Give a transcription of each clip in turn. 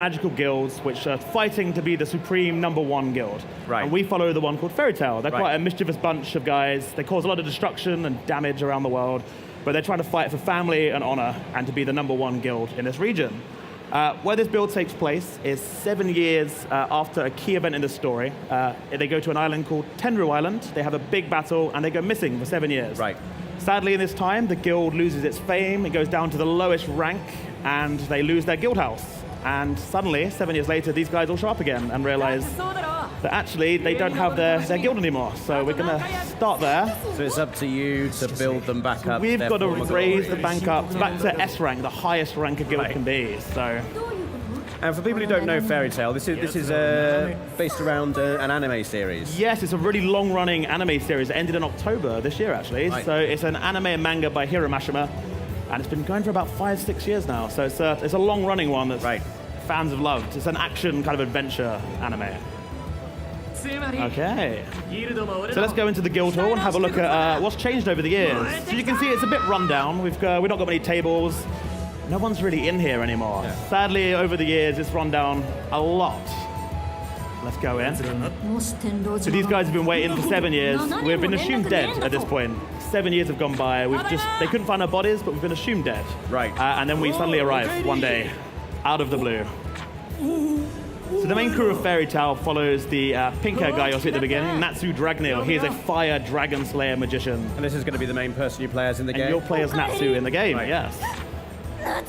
magical guilds which are fighting to be the supreme #1 guild. Right. And we follow the one called Fairy Tail. They're Right. quite a mischievous bunch of guys. They cause a lot of destruction and damage around the world, but they're trying to fight for family and honor and to be the #1 guild in this region. Where this build takes place is 7 years after a key event in the story. They go to an island called Tenru Island. They have a big battle and they go missing for 7 years. Right. Sadly, in this time, the guild loses its fame. It goes down to the lowest rank and they lose their guild house. And suddenly, 7 years later, these guys all show up again and realize that actually they don't have their guild anymore. So we're going to start there. So it's up to you to build them back up. We've got to raise the glory. bank up back to S rank, the highest rank a guild Right. can be. So And for people who don't know Fairy Tail, this is based around an anime series. yes, it's a really long-running anime series. It ended in October this year, actually. Right. So it's an anime and manga by Hiro Mashima, and it's been going for about 5-6 years now. So it's a long-running one that Right. fans have loved. It's an action kind of adventure anime. Okay. So let's go into the guild hall and have a look at what's changed over the years. So you can see it's a bit run down. We've not got many tables. No one's really in here anymore. Yeah. Sadly, over the years, it's run down a lot. Let's go in. So these guys have been waiting for 7 years. We've been assumed dead at this point. 7 years have gone by. They couldn't find our bodies, but we've been assumed dead. Right. And then we suddenly arrive one day, out of the blue. So the main crew of Fairy Tail follows the pink-haired guy you'll see at the beginning, Natsu Dragneel. He is a fire dragon slayer magician. And this is going to be the main person you play as in the And game? you'll play as Natsu in the game, Right. yes.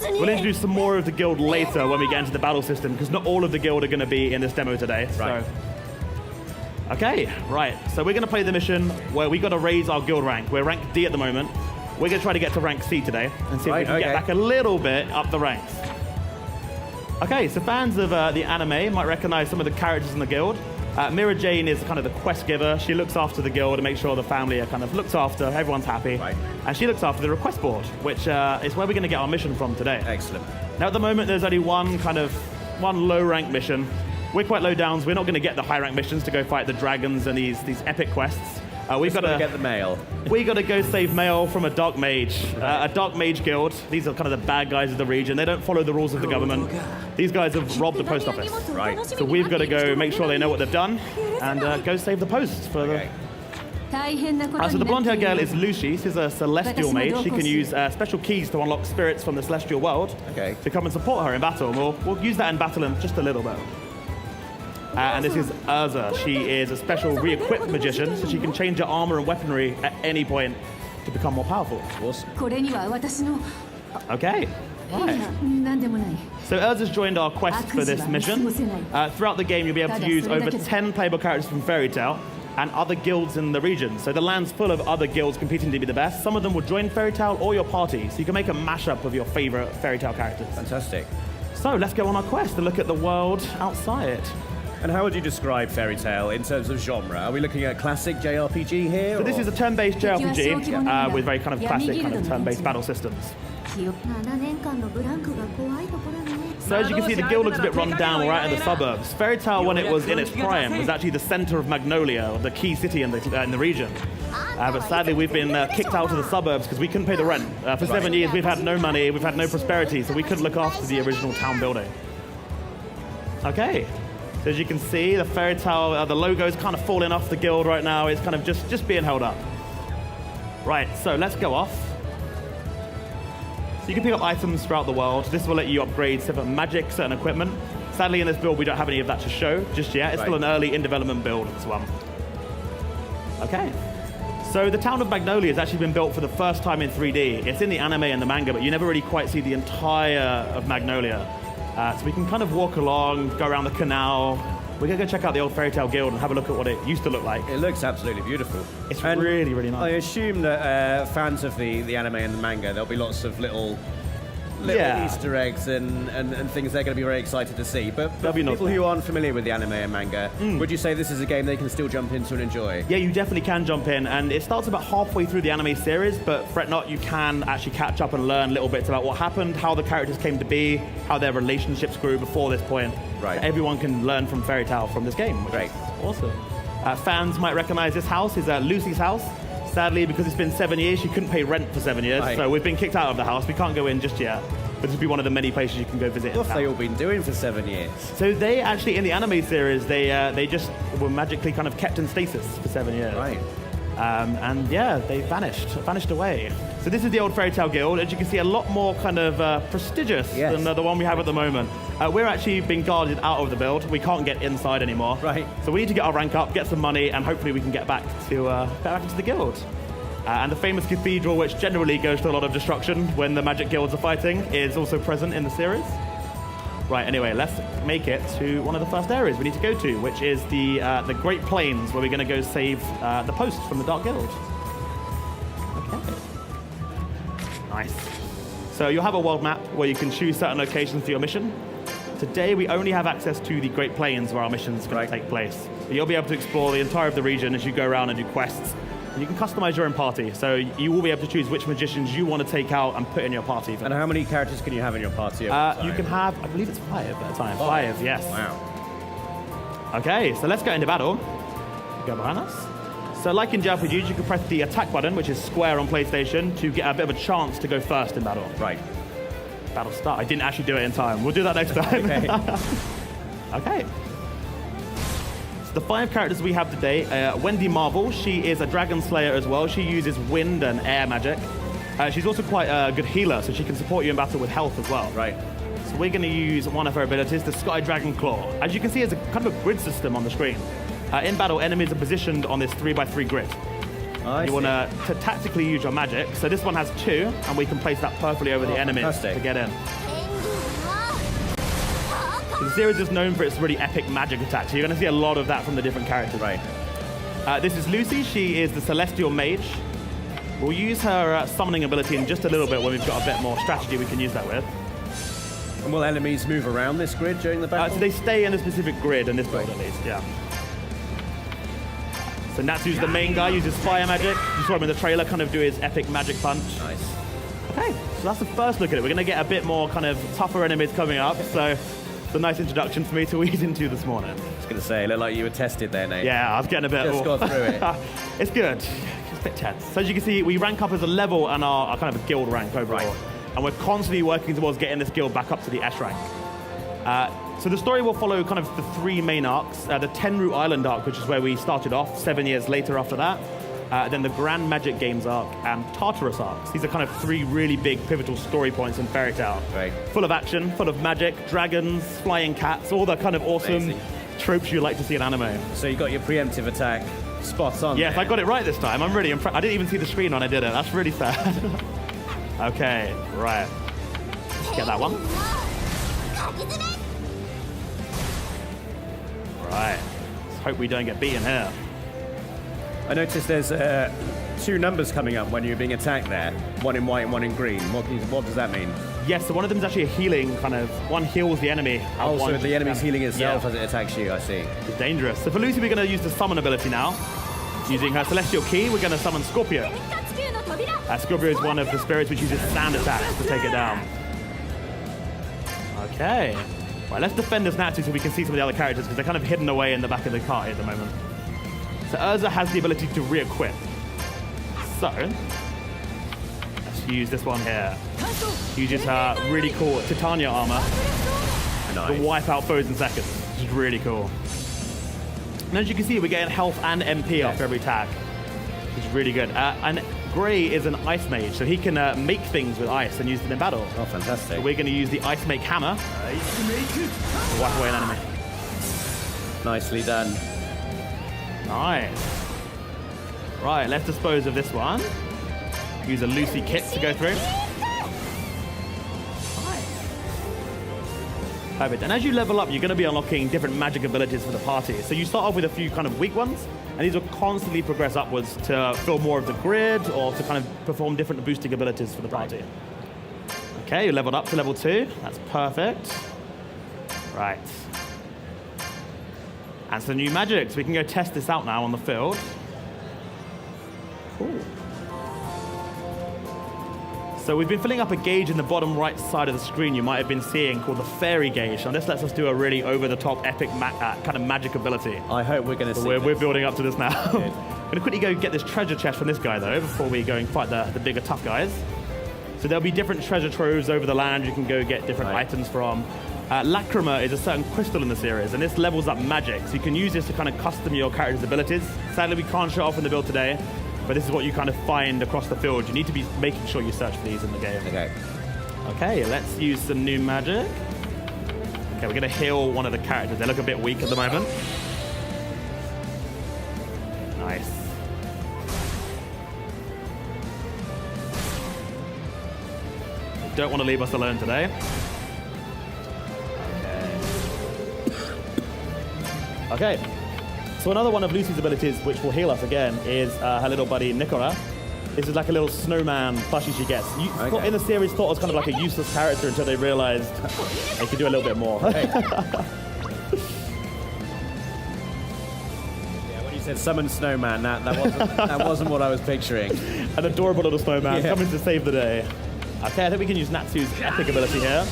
We'll introduce some more of the guild later when we get into the battle system, because not all of the guild are going to be in this demo today. Right. So. Okay, right. So we're going to play the mission where we got to raise our guild rank. We're rank D at the moment. We're going to try to get to rank C today and see if we can get back a little bit up the ranks. Okay, so fans of the anime might recognize some of the characters in the guild. Mira Jane is kind of the quest giver. She looks after the guild and makes sure the family are kind of looked after, everyone's happy. Right. And she looks after the request board, which is where we're going to get our mission from today. Excellent. Now at the moment there's only one low rank mission. We're quite low down, so we're not going to get the high rank missions to go fight the dragons and these epic quests. We've got to get the mail. We got to go save mail from a dark mage, a dark mage guild. These are kind of the bad guys of the region. They don't follow the rules of the government. These guys have robbed the post office. Right. So we've got to go make sure they know what they've done and go save the post for the. So the blonde-haired girl is Lucy. She's a celestial mage. She can use special keys to unlock spirits from the celestial world to come and support her in battle. And we'll use that in battle in just a little bit. And this is Urza. She is a special re-equipped magician, so she can change her armor and weaponry at any point to become more powerful. Awesome. Okay. Right. So Urza's joined our quest for this mission. Throughout the game, you'll be able to use over 10 playable characters from Fairy Tail and other guilds in the region. So the land's full of other guilds competing to be the best. Some of them will join Fairy Tail or your party, so you can make a mashup of your favorite Fairy Tail characters. Fantastic. So let's go on our quest to look at the world outside. And how would you describe Fairy Tail in terms of genre? Are we looking at classic JRPG here? So this is a turn-based JRPG with very kind of classic kind of turn-based battle systems. So as you can see, the guild looks a bit run down right in the suburbs. Fairy Tail, when it was in its prime, was actually the center of Magnolia, the key city in the region. But sadly, we've been kicked out to the suburbs because we couldn't pay the rent. For 7 years, we've had no money, we've had no prosperity, so we couldn't look after the original town building. Okay. So as you can see, the Fairy Tail, the logo's kind of falling off the guild right now. It's kind of just being held up. Right, so let's go off. So you can pick up items throughout the world. This will let you upgrade certain magic, certain equipment. Sadly, in this build, we don't have any of that to show just yet. It's still an early in-development build, this one. Okay. So the town of Magnolia has actually been built for the first time in 3D. It's in the anime and the manga, but you never really quite see the entire of Magnolia. So we can kind of walk along, go around the canal. We're going to go check out the old Fairy Tail Guild and have a look at what it used to look like. It looks absolutely beautiful. It's really, really nice. I assume that fans of the anime and the manga, there'll be lots of little Easter eggs and things they're going to be very excited to see. But for people who aren't familiar with the anime and manga, would you say this is a game they can still jump into and enjoy? Yeah, you definitely can jump in. And it starts about halfway through the anime series, but fret not, you can actually catch up and learn little bits about what happened, how the characters came to be, how their relationships grew before this point. Right. So everyone can learn from Fairy Tail from this game, which is awesome. Fans might recognize this house is Lucy's house. Sadly, because it's been 7 years, she couldn't pay rent for 7 years, so we've been kicked out of the house. We can't go in just yet. but this would be one of the many places you can go visit. What have they all been doing for 7 years? So they actually, in the anime series, they just were magically kind of kept in stasis for 7 years. Right. And yeah, they vanished away. So this is the old Fairy Tale Guild. As you can see, a lot more kind of prestigious than the one we have at the moment. We're actually being guarded out of the build. We can't get inside anymore. Right. So we need to get our rank up, get some money, and hopefully we can get back into the guild. And the famous cathedral, which generally goes to a lot of destruction when the magic guilds are fighting, is also present in the series. Right, anyway, let's make it to one of the first areas we need to go to, which is the Great Plains, where we're going to go save the post from the Dark Guild. Okay. Nice. So you'll have a world map where you can choose certain locations for your mission. Today, we only have access to the Great Plains where our mission's going to take place. But you'll be able to explore the entire of the region as you go around and do quests. And you can customize your own party, so you will be able to choose which magicians you want to take out and put in your party. And how many characters can you have in your party You can have, I believe it's 5 at a time. 5, yes. Wow. Okay, so let's go into battle. Go behind us. So like in JRPGs, you can press the attack button, which is square on PlayStation, to get a bit of a chance to go first in battle. Right. Battle start. I didn't actually do it in time. We'll do that next time. Okay. Okay. So the 5 characters we have today, Wendy Marvel, she is a dragon slayer as well. She uses wind and air magic. She's also quite a good healer, so she can support you in battle with health as well. Right. So we're going to use one of her abilities, the Sky Dragon Claw. As you can see, there's a kind of a grid system on the screen. In battle, enemies are positioned on this 3x3 grid. You want to tactically use your magic. So this one has 2, and we can place that perfectly over the enemies to get in. So the series is known for its really epic magic attacks. So you're going to see a lot of that from the different characters. Right. This is Lucy. She is the Celestial Mage. We'll use her summoning ability in just a little bit when we've got a bit more strategy we can use that with. And will enemies move around this grid during the battle? So they stay in a specific grid in this build at least, yeah. So Natsu's the main guy, uses fire magic. You saw him in the trailer kind of do his epic magic punch. Nice. Okay, so that's the first look at it. We're going to get a bit more kind of tougher enemies coming up, so it's a nice introduction for me to ease into this morning. I was going to say, it looked like you were tested there, Nate. Yeah, I was getting a bit... Just got through it. It's good. It's a bit tense. So as you can see, we rank up as a level and our kind of a guild rank overall. Right. And we're constantly working towards getting this guild back up to the S rank. So the story will follow kind of the 3 main arcs. The Tenru Island arc, which is where we started off 7 years later after that. Then the Grand Magic Games arc and Tartarus arcs. These are kind of 3 really big pivotal story points in Fairy Tale. Right. Full of action, full of magic, dragons, flying cats, all the kind of awesome tropes you like to see in anime. So you got your preemptive attack spot on. Yes, there. I got it right this time. I'm really impressed. I didn't even see the screen when I did it. That's really sad. Okay, right. Let's get that one. Right. Let's hope we don't get beaten here. I noticed there's 2 numbers coming up when you're being attacked there. 1 in white and 1 in green. What does that mean? Yes, so one of them is actually a healing kind of... One heals the enemy. Oh, so the enemy's healing itself as it attacks you, I see. It's dangerous. So for Lucy, we're going to use the summon ability now. Using her Celestial Key, we're going to summon Scorpio. Scorpio is one of the spirits which uses sand attacks to take it down. Okay. Right, let's defend this Natsu so we can see some of the other characters because they're kind of hidden away in the back of the cart at the moment. So Urza has the ability to re-equip. So, let's use this one here. Uses her really cool Titania armor to wipe out foes in seconds, which is really cool. And as you can see, we're getting health and MP after every attack, which is really good. And Gray is an ice mage, so he can make things with ice and use them in battle. Oh, fantastic. So we're going to use the Ice Make Hammer to wipe away an enemy. Nicely done. Nice. Right, let's dispose of this one. Use a Lucy kick to go through. Perfect. And as you level up, you're going to be unlocking different magic abilities for the party. So you start off with a few kind of weak ones, and these will constantly progress upwards to fill more of the grid or to kind of perform different boosting abilities for the party. Okay, you leveled up to level 2. That's perfect. Right. And some new magic, so we can go test this out now on the field. Cool. So we've been filling up a gauge in the bottom right side of the screen you might have been seeing called the Fairy Gauge. And this lets us do a really over-the-top epic kind of magic ability. I hope we're going to see We're building up to this now. I'm going to quickly go get this treasure chest from this guy, though, before we go and fight the bigger, tough guys. So there'll be different treasure troves over the land you can go get different items from. Lacrima is a certain crystal in the series, and this levels up magic. So you can use this to kind of custom your character's abilities. Sadly, we can't show off in the build today, but this is what you kind of find across the field. You need to be making sure you search for these in the game. Okay, let's use some new magic. Okay, we're going to heal one of the characters. They look a bit weak at the moment. Nice. Don't want to leave us alone today. Okay. So another one of Lucy's abilities, which will heal us again, is her little buddy Nicola. This is like a little snowman plushie she gets. In the series, thought it was kind of like a useless character until they realized they could do a little bit more. When you said summon snowman, that wasn't what I was picturing. An adorable little snowman coming to save the day. Okay, I think we can use Natsu's epic ability here.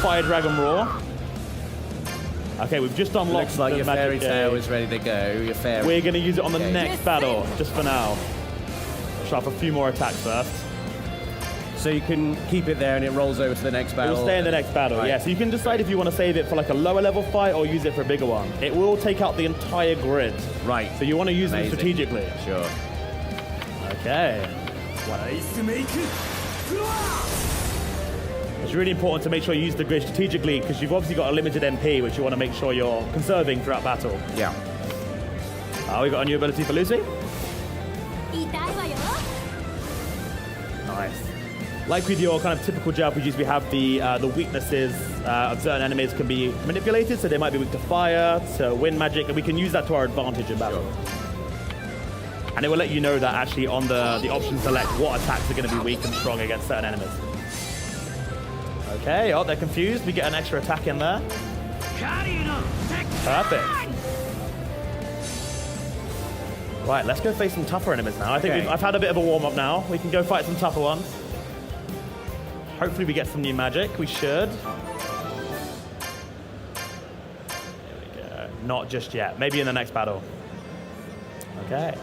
Fire Dragon Roar. Okay, we've just unlocked. Looks like your fairy tale is ready to go. Your fairy. We're going to use it on the next battle, just for now. Show off a few more attacks first. So you can keep it there and it rolls over to the next battle? It'll stay in the next battle, yeah. So you can decide if you want to save it for like a lower level fight or use it for a bigger one. It will take out the entire grid. Right. So you want to use them strategically. Sure. Okay. It's really important to make sure you use the grid strategically because you've obviously got a limited MP, which you want to make sure you're conserving throughout battle. Yeah. We got a new ability for Lucy. Nice. Like with your kind of typical JRPGs, we have the weaknesses of certain enemies can be manipulated, so they might be weak to fire, to wind magic, and we can use that to our advantage in battle. Sure. And it will let you know that actually on the option select what attacks are going to be weak and strong against certain enemies. Okay, they're confused. We get an extra attack in there. Perfect. Right, let's go face some tougher enemies now. I think I've had a bit of a warm-up now. We can go fight some tougher ones. Hopefully we get some new magic. We should. There we go. Not just yet. Maybe in the next battle. Okay.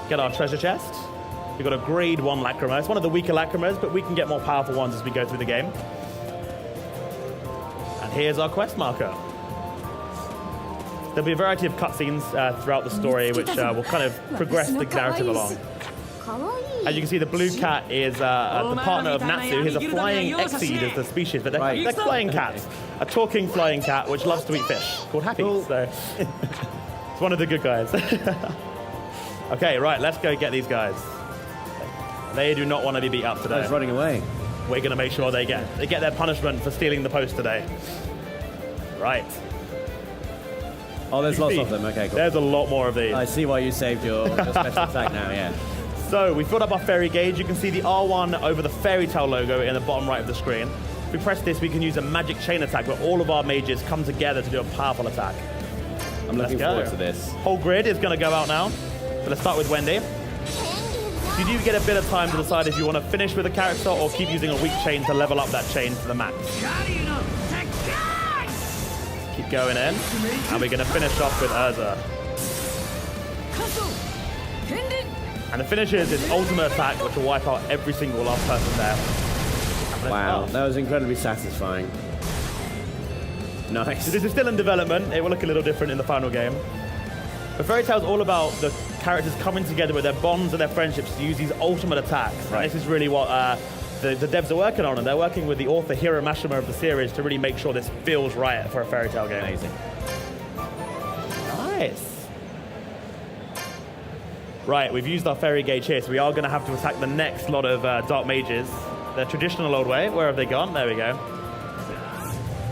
Get our treasure chest. We've got a grade 1 Lacrima. It's one of the weaker Lacrimas, but we can get more powerful ones as we go through the game. And here's our quest marker. There'll be a variety of cutscenes throughout the story, which will kind of progress the narrative along. As you can see, the blue cat is the partner of Natsu. He's a flying exceed as the species, but they're flying cats. A talking flying cat which loves to eat fish, called Happy. So it's one of the good guys. Okay, right, let's go get these guys. They do not want to be beat up today. He's running away. We're going to make sure they get their punishment for stealing the post today. Right. Oh, there's lots of them. Okay, cool. There's a lot more of these. I see why you saved your special attack now, yeah. So we filled up our fairy gauge. You can see the R1 over the fairy tale logo in the bottom right of the screen. If we press this, we can use a magic chain attack where all of our mages come together to do a powerful attack. I'm looking forward to this. Whole grid is going to go out now. So let's start with Wendy. You do get a bit of time to decide if you want to finish with a character or keep using a weak chain to level up that chain to the max. Keep going in, and we're going to finish off with Urza. And the finish is his ultimate attack, which will wipe out every single last person there. Wow, that was incredibly satisfying. Nice. So this is still in development. It will look a little different in the final game. But Fairy Tail's all about the characters coming together with their bonds and their friendships to use these ultimate attacks. Right. And this is really what the devs are working on, and they're working with the author Hiro Mashima of the series to really make sure this feels right for a Fairy Tail game. Amazing. Nice. Right, we've used our fairy gauge here, so we are going to have to attack the next lot of dark mages. The traditional old way. Where have they gone? There we go.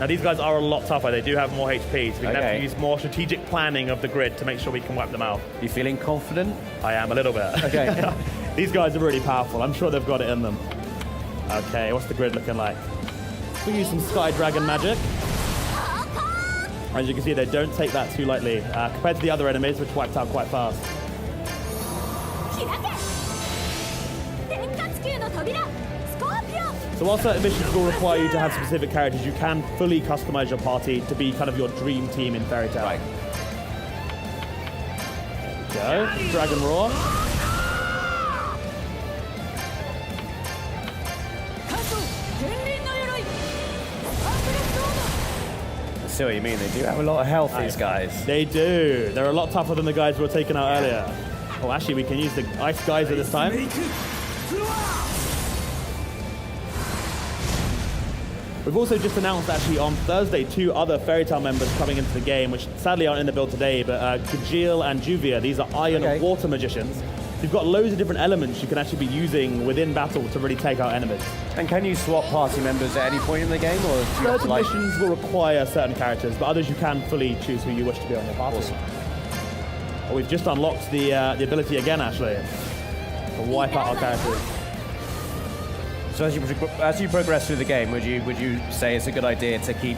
Now these guys are a lot tougher. They do have more HP, so we can have to use more strategic planning of the grid to make sure we can wipe them out. You feeling confident? I am a little bit. Okay. These guys are really powerful. I'm sure they've got it in them. Okay, what's the grid looking like? We use some Sky Dragon magic. As you can see, they don't take that too lightly compared to the other enemies, which wiped out quite fast. So while certain missions will require you to have specific characters, you can fully customize your party to be kind of your dream team in Fairy Tail. Right. There we go. Dragon Roar. see what you mean. They do have a lot of health, these guys. They do. They're a lot tougher than the guys we were taking out earlier. Oh, actually, we can use the ice geyser this time. We've also just announced, actually, on Thursday, 2 other Fairy Tail members coming into the game, which sadly aren't in the build today, but Gajil and Juvia, these are iron and water magicians. You've got loads of different elements you can actually be using within battle to really take out enemies. And can you swap party members at any point in the game? Or certain missions will require certain characters, but others you can fully choose who you wish to be on your party. Awesome. Well, we've just unlocked the ability again, actually, to wipe out our characters. So as you progress through the game, would you say it's a good idea to keep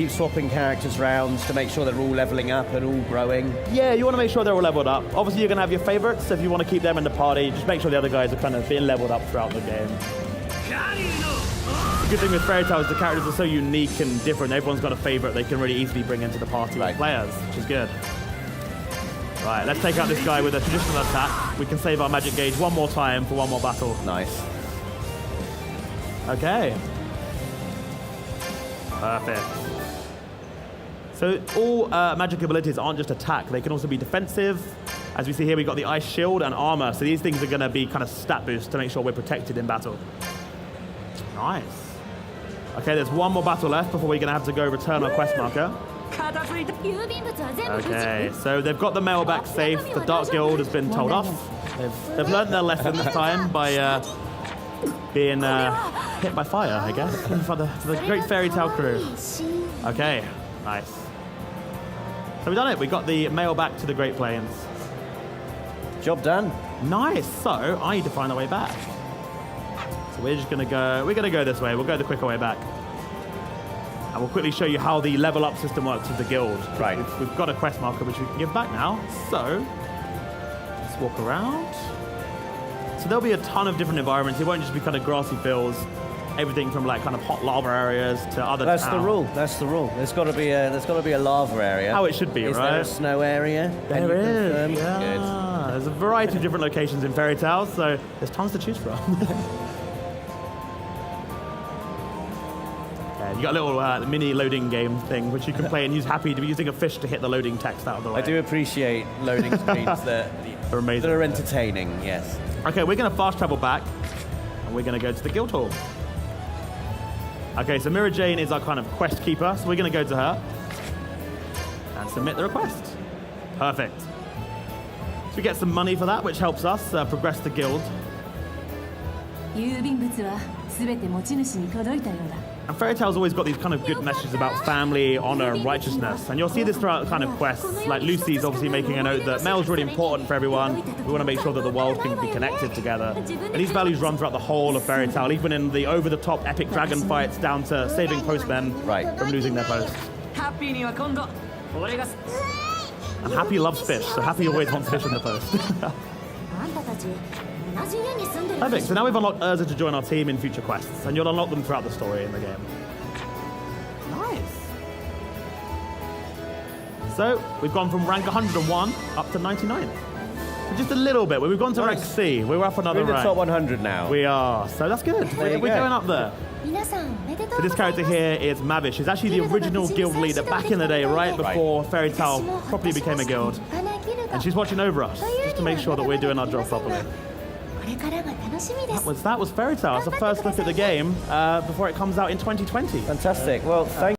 swapping characters around to make sure they're all leveling up and all growing? Yeah, you want to make sure they're all leveled up. Obviously, you're going to have your favorites. So if you want to keep them in the party, just make sure the other guys are kind of being leveled up throughout the game. The good thing with Fairy Tail is the characters are so unique and different. Everyone's got a favorite they can really easily bring into the party with players, which is good. Right, let's take out this guy with a traditional attack. We can save our magic gauge one more time for one more battle. Nice. Okay. Perfect. So all magic abilities aren't just attack, they can also be defensive. As we see here, we've got the ice shield and armor. So these things are going to be kind of stat boosts to make sure we're protected in battle. Nice. Okay, there's one more battle left before we're going to have to go return our quest marker. Okay, so they've got the mail back safe. The Dark Guild has been told off. They've learned their lesson this time by being hit by fire, I guess, for the great Fairy Tail crew. Okay, nice. So we've done it. We got the mail back to the Great Plains. Job done. Nice. So I need to find a way back. So we're just gonna go. We're gonna go this way. We'll go the quicker way back. And we'll quickly show you how the level up system works with the guild. Right. We've got a quest marker which we can give back now. So let's walk around. So there'll be a ton of different environments. It won't just be kind of grassy fields. Everything from like kind of hot lava areas to other. That's the rule. That's the rule. There's got to be a lava area. How it should be, right? Is there a snow area? There is. Yeah. Good. There's a variety of different locations in Fairy Tail, so there's tons to choose from. You got a little mini loading game thing which you can play and use happy to be using a fish to hit the loading text out of the way. I do appreciate loading screens that are amazing. That are entertaining. Yes. Okay, we're going to fast travel back, and we're going to go to the guild hall. Okay, so Mira Jane is our kind of quest keeper, so we're going to go to her and submit the request. Perfect. So we get some money for that, which helps us progress the guild. And Fairy Tail's always got these kind of good messages about family, honor, and righteousness. And you'll see this throughout kind of quests. Like Lucy's obviously making a note that mail's really important for everyone. We want to make sure that the world can be connected together. And these values run throughout the whole of Fairy Tail, even in the over-the-top epic dragon fights down to saving postmen from losing their posts. And Happy loves fish, so Happy always wants fish in the post. Perfect, so now we've unlocked Urza to join our team in future quests, and you'll unlock them throughout the story in the game. Nice. So, we've gone from rank 101 up to 99. So just a little bit, we've gone to rank C, we're up another rank. We're in the top 100 now. We are, so that's good, we're going up there. So this character here is Mavish. She's actually the original guild leader back in the day, right before Fairy Tail properly became a guild. And she's watching over us, just to make sure that we're doing our job properly. That was Fairy Tail. It's the first look at the game before it comes out in 2020. Fantastic. Well, thank you.